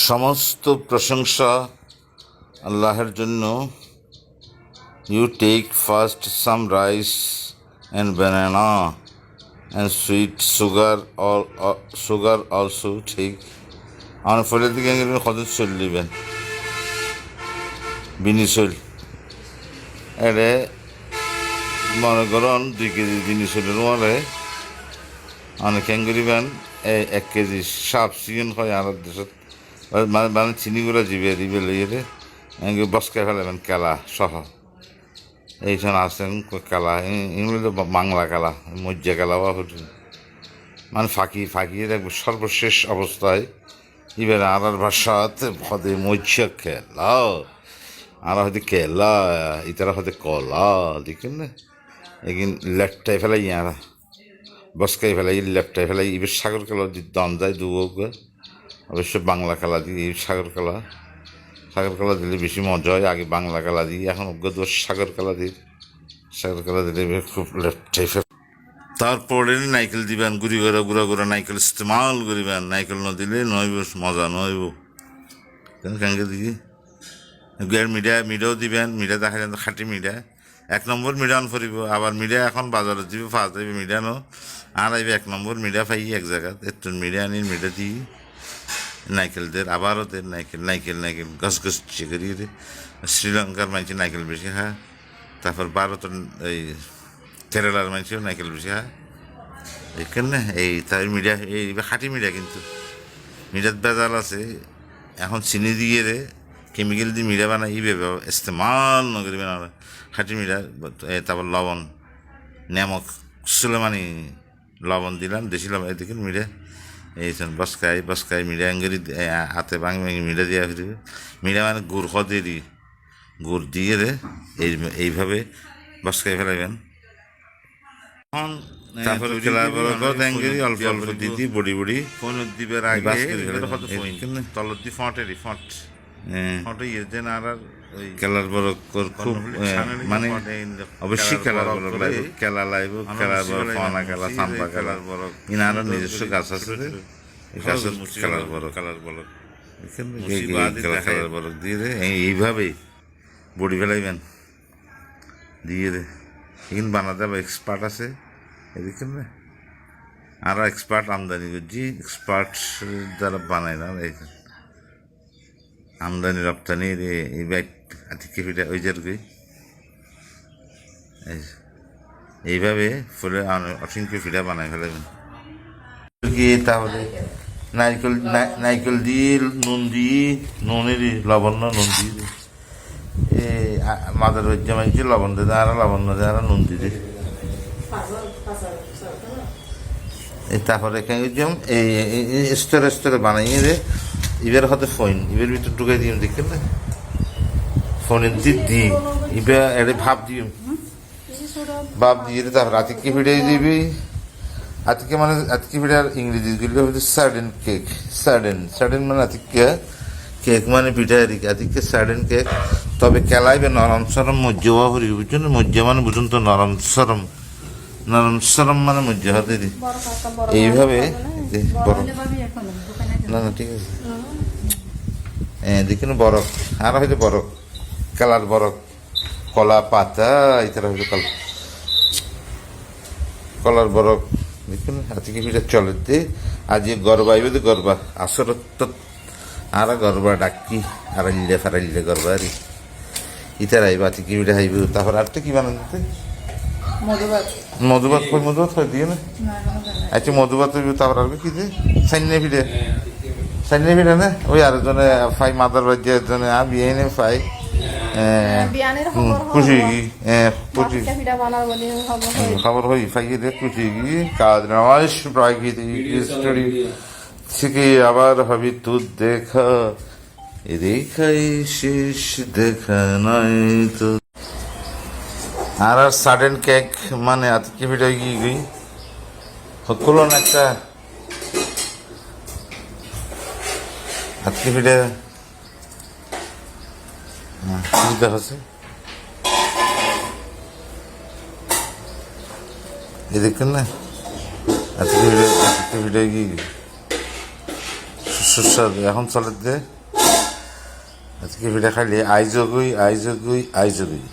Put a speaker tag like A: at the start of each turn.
A: সমস্ত প্রশংসা আল্লাহর জন্য। You take first some rice and banana and sweet sugar also ঠিক। আমার ফলের দিকে কত চল দিবেন বিনি চল এরে মনে করুন 2 কেজি বিনি চলের মরে অনেক করিবেন 1 কেজি সাপ চিকেন হয় আর দেশত মানে চিনিগুলো জিবে দিবে লইয়ে এনে বসকে ফেলাবেন কেলা সহ এইখান আসেন কেলা এগুলো বাংলা কেলা মজ্জা কেলা বা মানে ফাঁকিয়ে দেখবো সর্বশেষ অবস্থায় এবার আর ভাষাতে হদে মজ্জা খেলা আর হয়তো কেলা ইতারা হয়তো কলা দেখেন না এগিন লেফটায় ফেলাই ইয়ারা বসকাই ফেলাই লেফটায় ফেলাই এবার সাগর কালা দাম যায় দুগো অবশ্য বাংলা কালা দিই সাগর কালা দিলে বেশি মজা হয়। আগে বাংলা কালা দিই, এখন অজ্ঞ সাগর কালা দিলে খুব লেফটাই ফেলে। তারপরে নাইকেল দিবেন গুড়া নাইকেল ইস্তেমাল করিবেন। নাইকেল ন দিলে নইব মজা নইব কেনকে দিই মিডিয়াও দিবেন। মিডিয়া দেখা যায় খাঁটি মিডিয়া 1 নম্বর মিডিয়া অন ফুরিব। আবার মিডিয়া এখন বাজারে দিব ফার্স্ট দেবে মিডিয়া নো আর আইবে 1 নম্বর মিডিয়া পাই এক জায়গা একটু মিডিয়া আনি মিডিয়া দিই নাইকেলদের আবারও দের নাইকেল গছ করি শ্রীলঙ্কার মানুষ নাইকেল বেশি খায়। তারপর ভারতের এই কেরালার মানুষও নাইকেল বেশি খায় এইখানে এই তাই মিডিয়া এই খাঁটি মিডিয়া কিন্তু মিডিয়াত বেজাল আছে। এখন চিনি দিয়ে কেমিক্যাল দিয়ে মিডিয়া বানাই ইস্তেমাল নকরিবেন আর খাঁটি মিডিয়া। তারপর লবণ নেমক সুলেমানি লবণ দিলাম দেশি লবণ দেখুন মিডিয়া এইখান বসকাই মিডিয়া এঙ্গেরি হাতে ভাঙি মিডিয়া দিয়া ফিরবে। মিডিয়া মানে গুড় দিয়ে গুড় দিয়ে এইভাবে বসকাই ফেলাইবেন। তারপরে এঙ্গেরি অল্প দিদি বড়ি ফোনের দিবের আগে তলত দি ফট ইয়ে যে আর কেলার বড় খুব মানে অবশ্যই কেলার বড় লাগবে কেলা লাগবে কেলার বড় পানা কেলা সাম্পা কেলার বড় ইনারও নিজস্ব গাছ আছে গাছের কালার বড় কালার বড় দিয়ে এইভাবেই বড়ি ফেলাইবেন দিয়ে এখানে বানাতে হবে এক্সপার্ট আছে এদিকেন না আরও এক্সপার্ট আমদানি করছি এক্সপার্ট যারা বানায় না আমদানি রপ্তানির এই ব্যাগ আতিকে ফিটা ওই যারকই এইভাবে ফুলে অসংখ্য ফিটা বানায় ফেলাবেন। তাহলে নাইকেল দিয়ে নুনের লবণ দিয়ে মাদার হজ্জা মাইছে লবণ দিয়ে আর লবণ দিয়ে আর নুন দিয়ে তারপরে এই স্তরে বানাইয়ে এবার হয়তো ফোন এবার ভিতর ঢুকাই দিই দেখেন না ফোনের দিই এবার এটা ভাব দিয়ে তারপর আতিকে ফিটাই দিবি। আজকে ফিটার ইংরেজি গুলো হচ্ছে সার্ডেন কেক সার্ডেন মানে কেক মানে পিঠা আতিকে সার্ডেন কেক। তবে কেলাইবে নরম সরম মজ্জা হরি বুঝছেন মজ্জা মানে বুঝুন তো নরম সরম মানে মজ্জা হাতে দি এইভাবে না ঠিক আছে দেখুন বরফ আর হয়তো বরফ কালার বরফ কলা পাতা এছাড়া হয়তো কলার বরফ দেখুন আজকে পিঠা চলে দে আজ গরবা আইবে তো গরবা আসর আর গরবা ডাকি আড়াইলে গরবা আর ইতার আইব আজকে পিঠা আইব। তারপর আর তো কি বানাতে মধুভাত হয় দিয়ে না আচ্ছা মধুভাত তারপর আর কি দিয়ে সাইনে ফিরে না ওই আরেকজনে ফাই মাদার বাজ্যে একজনে বিয়ে নে ফাই খুশি খবর হই ফাইয়ে দেখ খুশি কাজ নয় প্রাকৃতিক থেকে আবার হবি তুই দেখাই শেষ দেখা নয় তো। আর সাডেন কেক মানে আজকে ভিডিও গই খুলুন একটা আজকে ভিডিও দেখাচ্ছে এই দেখুন না আজকে ভিডিও কি সুস্বাদু এখন চলে আজকে পিঠা খাইলে আইজগুই আইজগুই আইজগুই